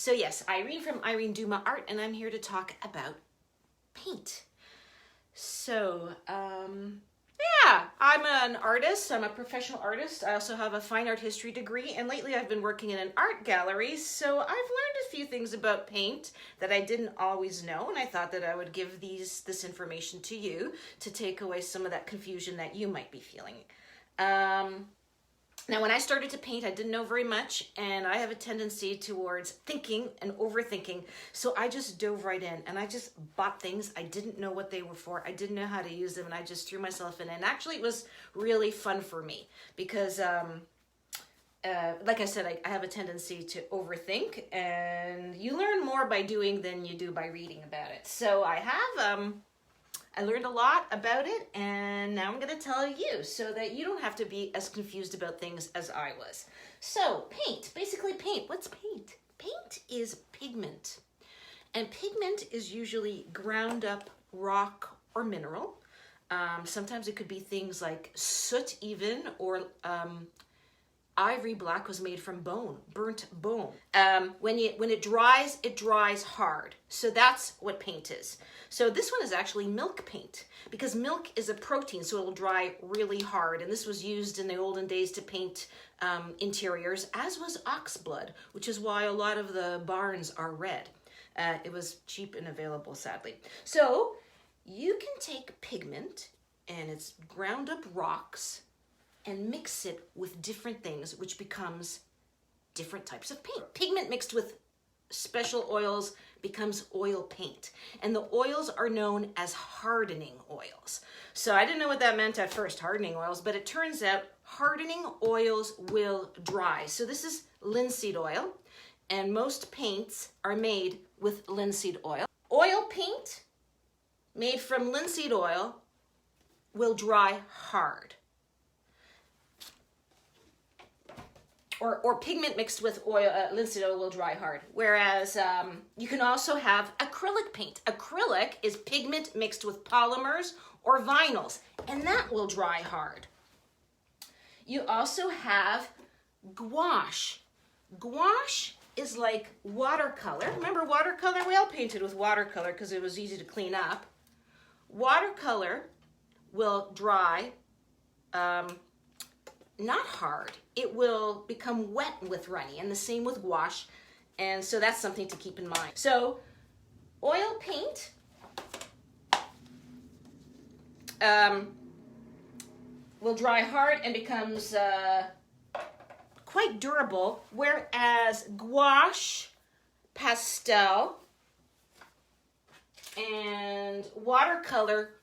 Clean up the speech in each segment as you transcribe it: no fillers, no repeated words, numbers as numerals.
So yes, Irene from Irene Duma Art, and I'm here to talk about paint. So, yeah, I'm an artist. I'm a professional artist. I also have a fine art history degree, and lately I've been working in an art gallery, so I've learned a few things about paint that I didn't always know, and I thought that I would give this information to you to take away some of that confusion that you might be feeling. Now, when I started to paint, I didn't know very much, and I have a tendency towards thinking and overthinking, so I just dove right in, and I just bought things. I didn't know what they were for. I didn't know how to use them, and I just threw myself in, and actually it was really fun for me because, like I said, I have a tendency to overthink, and you learn more by doing than you do by reading about it. So I learned a lot about it, and now I'm going to tell you so that you don't have to be as confused about things as I was. So, paint. Basically, paint. What's paint? Paint is pigment. And pigment is usually ground up rock or mineral. Sometimes it could be things like soot even, or ivory black was made from bone, burnt bone. When it dries hard. So that's what paint is. So this one is actually milk paint because milk is a protein, so it'll dry really hard. And this was used in the olden days to paint interiors, as was ox blood, which is why a lot of the barns are red. It was cheap and available, sadly. So you can take pigment and it's ground up rocks and mix it with different things, which becomes different types of paint. Pigment mixed with special oils becomes oil paint. And the oils are known as hardening oils. So I didn't know what that meant at first, hardening oils, but it turns out hardening oils will dry. So this is linseed oil, and most paints are made with linseed oil. Oil paint made from linseed oil will dry hard. Or pigment mixed with oil, linseed oil will dry hard. Whereas you can also have acrylic paint. Acrylic is pigment mixed with polymers or vinyls, and that will dry hard. You also have gouache. Gouache is like watercolor. Remember watercolor? We all painted with watercolor because it was easy to clean up. Watercolor will dry not hard. It will become wet with runny, and the same with gouache, and so that's something to keep in mind. So oil paint will dry hard and becomes quite durable, whereas gouache, pastel, and watercolor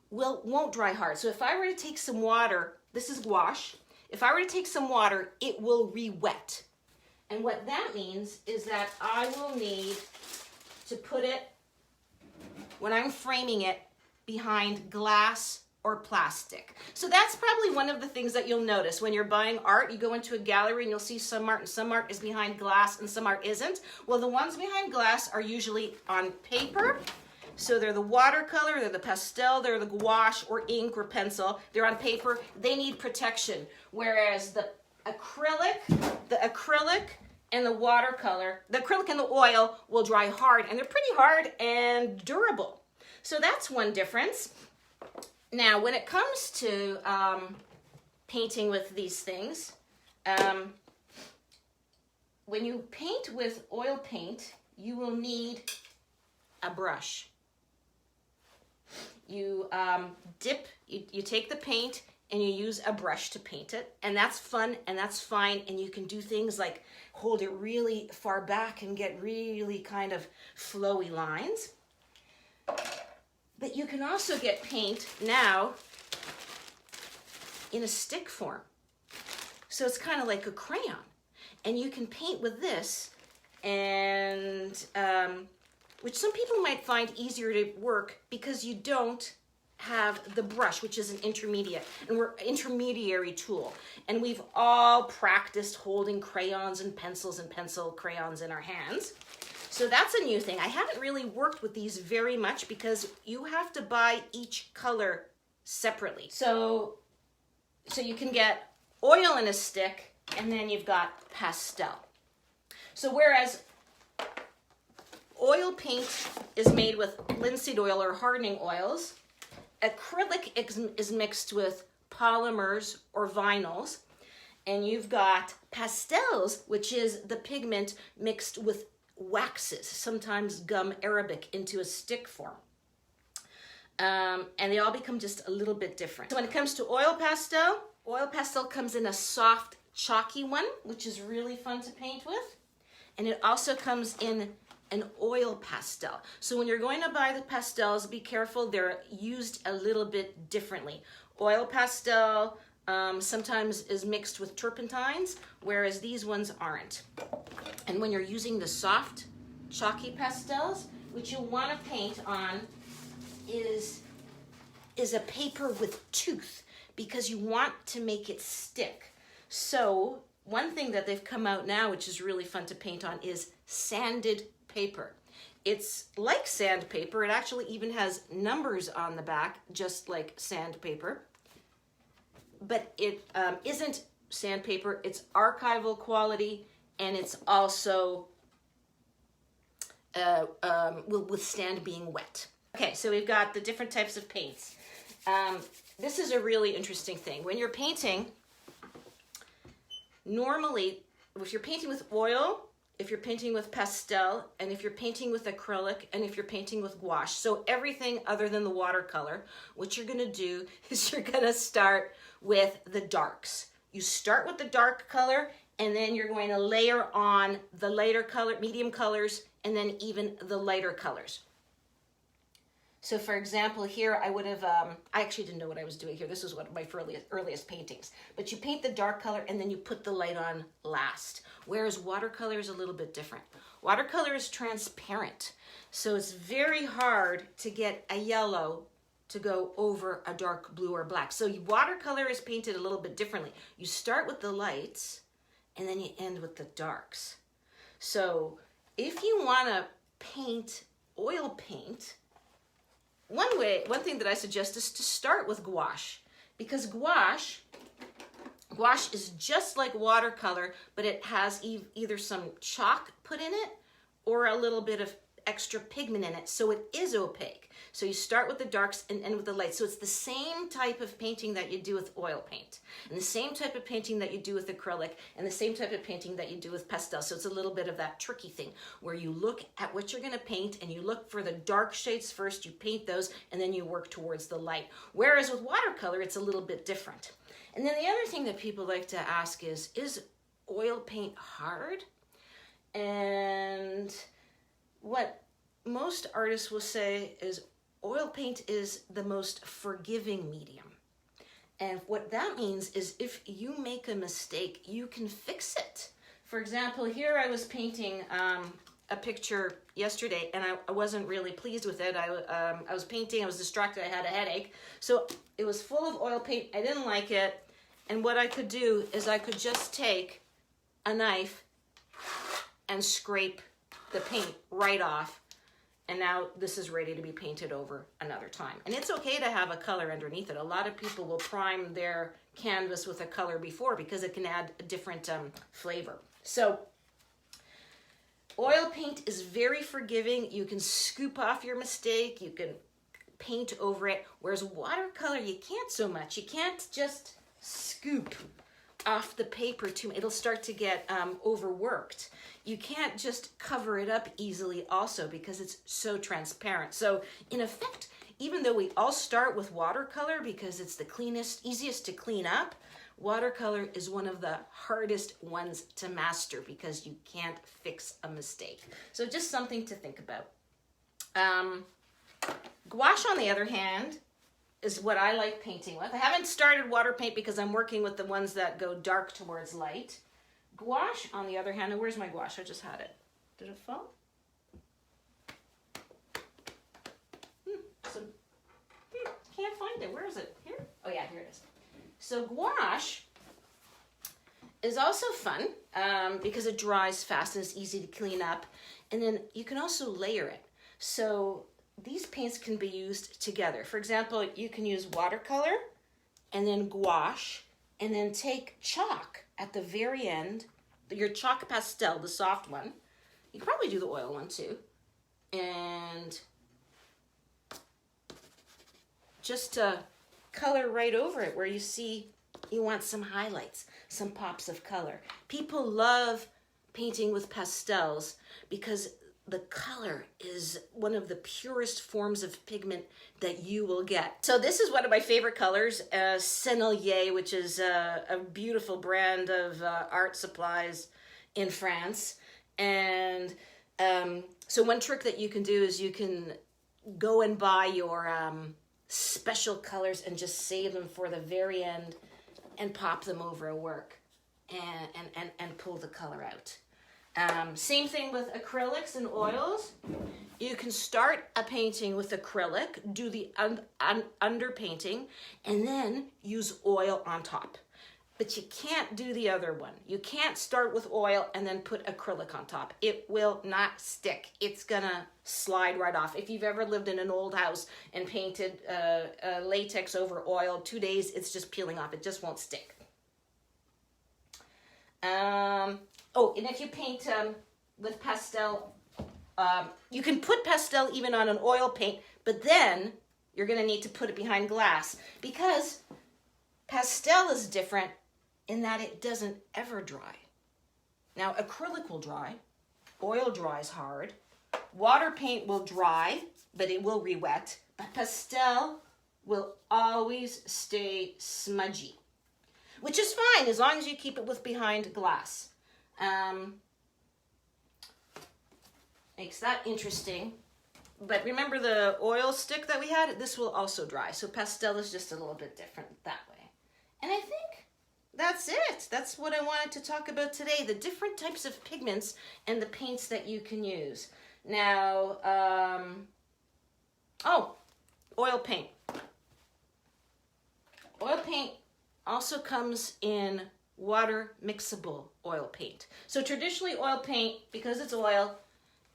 won't dry hard. So if I were to take some water, this is gouache. If I were to take some water, it will re-wet. And what that means is that I will need to put it, when I'm framing it, behind glass or plastic. So that's probably one of the things that you'll notice when you're buying art. You go into a gallery and you'll see some art, and some art is behind glass and some art isn't. Well, the ones behind glass are usually on paper. So they're the watercolor, they're the pastel, they're the gouache or ink or pencil. They're on paper. They need protection. Whereas the acrylic and the watercolor, the acrylic and the oil will dry hard, and they're pretty hard and durable. So that's one difference. Now, when it comes to painting with these things, when you paint with oil paint, you will need a brush. You you take the paint and you use a brush to paint it, and that's fun and that's fine, and you can do things like hold it really far back and get really kind of flowy lines. But you can also get paint now in a stick form. So it's kind of like a crayon, and you can paint with this, and which some people might find easier to work because you don't have the brush, which is an intermediary tool. And we've all practiced holding crayons and pencils and pencil crayons in our hands. So that's a new thing. I haven't really worked with these very much because you have to buy each color separately. So you can get oil in a stick, and then you've got pastel. So whereas oil paint is made with linseed oil or hardening oils. Acrylic is mixed with polymers or vinyls. And you've got pastels, which is the pigment mixed with waxes, sometimes gum arabic into a stick form. And they all become just a little bit different. So when it comes to oil pastel comes in a soft, chalky one, which is really fun to paint with. And it also comes in an oil pastel. So when you're going to buy the pastels, be careful, they're used a little bit differently. Oil pastel sometimes is mixed with turpentines, whereas these ones aren't. And when you're using the soft, chalky pastels, what you want to paint on is a paper with tooth, because you want to make it stick. So one thing that they've come out now, which is really fun to paint on, is sanded paper. It's like sandpaper. It actually even has numbers on the back, just like sandpaper. But it isn't sandpaper. It's archival quality, and it's also will withstand being wet. Okay, so we've got the different types of paints. This is a really interesting thing. When you're painting, normally, if you're painting with oil, if you're painting with pastel, and if you're painting with acrylic, and if you're painting with gouache, so everything other than the watercolor, what you're gonna do is you're gonna start with the darks. You start with the dark color, and then you're going to layer on the lighter color, medium colors, and then even the lighter colors. So for example, here I would have, I actually didn't know what I was doing here. This was one of my earliest paintings. But you paint the dark color and then you put the light on last. Whereas watercolor is a little bit different. Watercolor is transparent. So it's very hard to get a yellow to go over a dark blue or black. So watercolor is painted a little bit differently. You start with the lights and then you end with the darks. So if you want to paint oil paint, one thing that I suggest is to start with gouache, because gouache is just like watercolor, but it has either some chalk put in it or a little bit of extra pigment in it, so it is opaque. So you start with the darks and end with the lights. So it's the same type of painting that you do with oil paint, and the same type of painting that you do with acrylic, and the same type of painting that you do with pastel. So it's a little bit of that tricky thing where you look at what you're gonna paint and you look for the dark shades first, you paint those, and then you work towards the light. Whereas with watercolor, it's a little bit different. And then the other thing that people like to ask is oil paint hard? And what most artists will say is oil paint is the most forgiving medium. And what that means is if you make a mistake, you can fix it. For example, here I was painting a picture yesterday and I wasn't really pleased with it. I was painting, I was distracted, I had a headache. So it was full of oil paint, I didn't like it. And what I could do is I could just take a knife and scrape the paint right off. And now this is ready to be painted over another time. And it's okay to have a color underneath it. A lot of people will prime their canvas with a color before because it can add a different flavor. So oil paint is very forgiving. You can scoop off your mistake. You can paint over it. Whereas watercolor, you can't so much. You can't just scoop off the paper too much. It'll start to get overworked. You can't just cover it up easily also because it's so transparent. So in effect, even though we all start with watercolor because it's the cleanest, easiest to clean up, watercolor is one of the hardest ones to master because you can't fix a mistake. So just something to think about. Gouache, on the other hand, is what I like painting with. I haven't started water paint because I'm working with the ones that go dark towards light. Gouache, on the other hand, and where's my gouache? I just had it. Did it fall? Can't find it. Where is it? Here? Oh yeah, here it is. So gouache is also fun because it dries fast and it's easy to clean up. And then you can also layer it. So these paints can be used together. For example, you can use watercolor and then gouache and then take chalk at the very end, your chalk pastel, the soft one. You can probably do the oil one too. and just color right over it where you see you want some highlights, some pops of color. People love painting with pastels because the color is one of the purest forms of pigment that you will get. So this is one of my favorite colors, Sennelier, which is a beautiful brand of art supplies in France. And so one trick that you can do is you can go and buy your special colors and just save them for the very end and pop them over a work and pull the color out. Same thing with acrylics and oils. You can start a painting with acrylic, do the underpainting, and then use oil on top. But you can't do the other one. You can't start with oil and then put acrylic on top. It will not stick. It's gonna slide right off. If you've ever lived in an old house and painted latex over oil, 2 days, it's just peeling off. It just won't stick. Oh, and if you paint with pastel, you can put pastel even on an oil paint, but then you're gonna need to put it behind glass because pastel is different in that it doesn't ever dry. Now, acrylic will dry, oil dries hard, water paint will dry, but it will re-wet, but pastel will always stay smudgy, which is fine as long as you keep it with behind glass. Makes that interesting. But remember the oil stick that we had? This will also dry. So pastel is just a little bit different that way. And I think that's it. That's what I wanted to talk about today. The different types of pigments and the paints that you can use. Now, oil paint. Oil paint also comes in water mixable oil paint. So traditionally oil paint, because it's oil,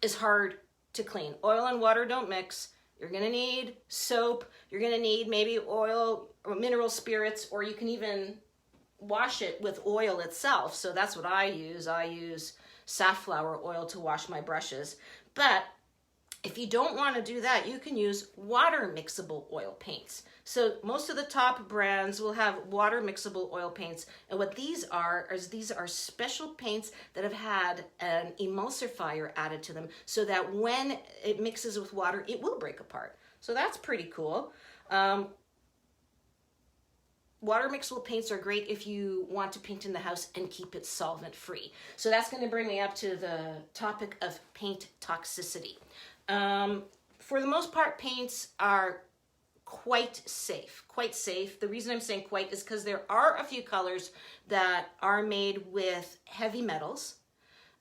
is hard to clean. Oil and water don't mix. You're gonna need soap. You're gonna need maybe oil or mineral spirits, or you can even wash it with oil itself. So that's what I use. I use safflower oil to wash my brushes. But if you don't want to do that, you can use water mixable oil paints. So most of the top brands will have water mixable oil paints. And what these are special paints that have had an emulsifier added to them so that when it mixes with water, it will break apart. So that's pretty cool. Water mixable paints are great if you want to paint in the house and keep it solvent free. So that's going to bring me up to the topic of paint toxicity. For the most part, paints are quite safe. The reason I'm saying quite is because there are a few colors that are made with heavy metals.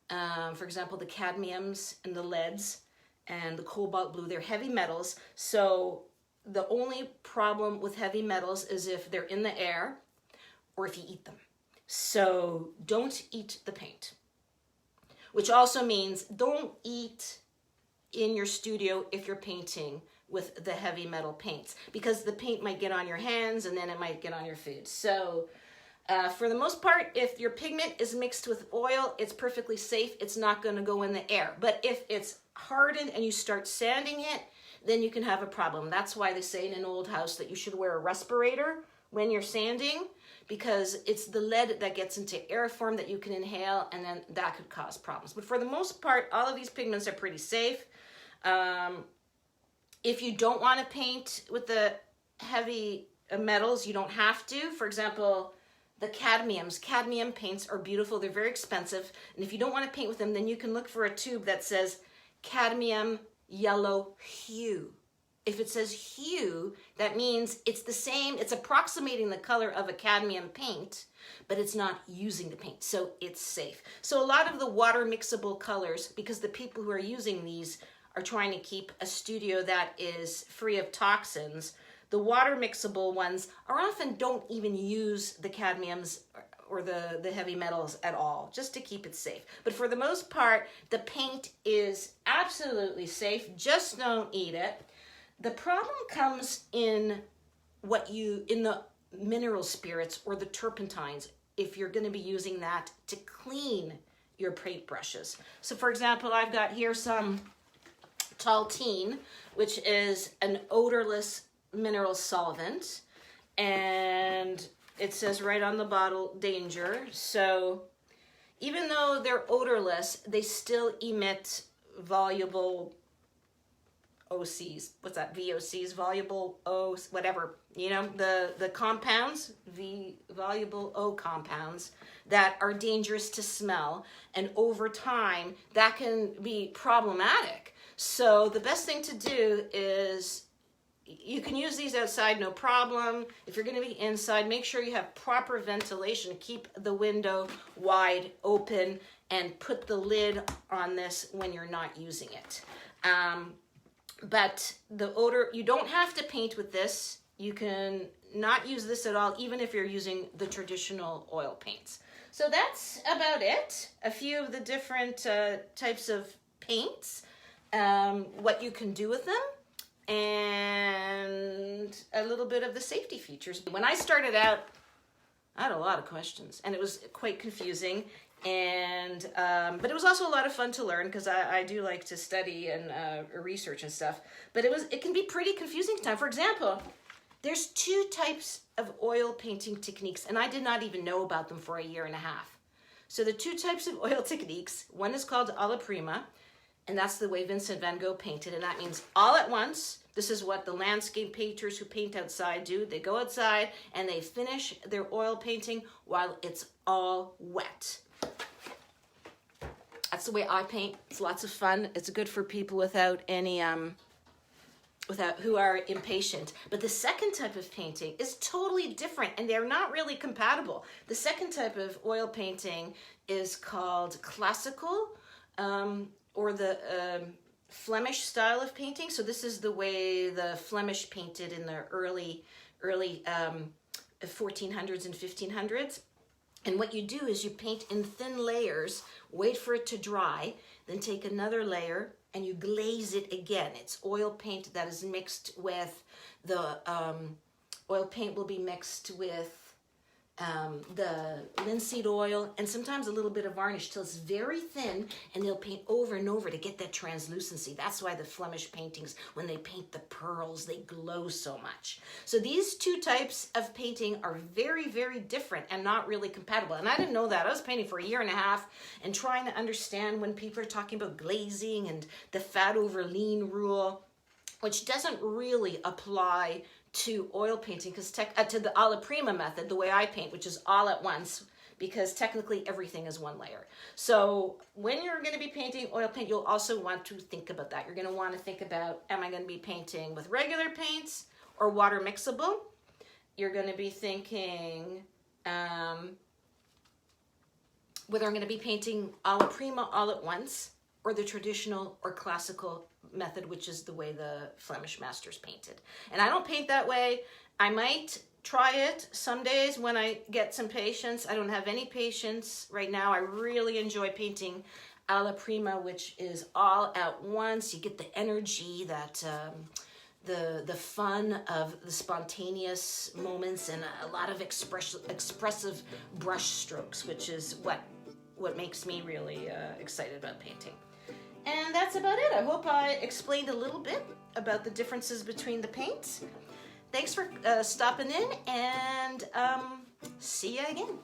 For example, the cadmiums and the leads and the cobalt blue, they're heavy metals. So the only problem with heavy metals is if they're in the air or if you eat them. So don't eat the paint, which also means don't eat in your studio if you're painting with the heavy metal paints, because the paint might get on your hands and then it might get on your food. So for the most part, if your pigment is mixed with oil, it's perfectly safe. It's not going to go in the air. But if it's hardened and you start sanding it, then you can have a problem. That's why they say in an old house that you should wear a respirator when you're sanding, because it's the lead that gets into airform that you can inhale, and then that could cause problems. But for the most part, all of these pigments are pretty safe. If you don't want to paint with the heavy metals, you don't have to. For example, the cadmiums. Cadmium paints are beautiful. They're very expensive. And if you don't want to paint with them, then you can look for a tube that says cadmium yellow hue. If it says hue, that means it's the same, it's approximating the color of a cadmium paint, but it's not using the paint, so it's safe. So a lot of the water mixable colors, because the people who are using these are trying to keep a studio that is free of toxins, the water mixable ones are often don't even use the cadmiums or the heavy metals at all, just to keep it safe. But for the most part, the paint is absolutely safe. Just don't eat it. The problem comes in the mineral spirits or the turpentines, if you're going to be using that to clean your paint brushes. So for example, I've got here some Taltine, which is an odorless mineral solvent, and it says right on the bottle, danger. So even though they're odorless, they still emit voluble OCs. What's that? VOCs, voluble O, whatever. You know, the compounds, voluble O compounds that are dangerous to smell. And over time, that can be problematic. So the best thing to do is, you can use these outside, no problem. If you're going to be inside, make sure you have proper ventilation. Keep the window wide open and put the lid on this when you're not using it. But the odor, you don't have to paint with this. You can not use this at all, even if you're using the traditional oil paints. So that's about it. A few of the different types of paints, what you can do with them, and a little bit of the safety features. When I started out, I had a lot of questions, and it was quite confusing. And but it was also a lot of fun to learn, because I do like to study and research and stuff. But it can be pretty confusing sometimes. For example, there's 2 types of oil painting techniques, and I did not even know about them for a year and a half. So the 2 types of oil techniques, one is called alla prima, and that's the way Vincent van Gogh painted, and that means all at once. This is what the landscape painters who paint outside do. They go outside and they finish their oil painting while it's all wet. That's the way I paint. It's lots of fun. It's good for people without any who are impatient. But the second type of painting is totally different, and they're not really compatible. The second type of oil painting is called classical, or the Flemish style of painting. So this is the way the Flemish painted in the early 1400s and 1500s. And what you do is you paint in thin layers, wait for it to dry, then take another layer and you glaze it again. It's oil paint that is mixed with the, oil paint will be mixed with the linseed oil and sometimes a little bit of varnish till it's very thin, and they'll paint over and over to get that translucency. That's why the Flemish paintings, when they paint the pearls, they glow so much. So these 2 types of painting are very, very different and not really compatible. And I didn't know that. I was painting for a year and a half and trying to understand when people are talking about glazing and the fat over lean rule, which doesn't really apply to oil painting, because to the alla prima method, the way I paint, which is all at once, because technically everything is one layer. So when you're going to be painting oil paint, you'll also want to think about that. You're going to want to think about, am I going to be painting with regular paints or water mixable? You're going to be thinking whether I'm going to be painting alla prima all at once, or the traditional or classical method, which is the way the Flemish masters painted. And I don't paint that way. I might try it some days when I get some patience. I don't have any patience right now. I really enjoy painting alla prima, which is all at once. You get the energy, that the fun of the spontaneous moments, and a lot of expressive brush strokes, which is what makes me really excited about painting. And that's about it. I hope I explained a little bit about the differences between the paints. Thanks for stopping in, and see you again.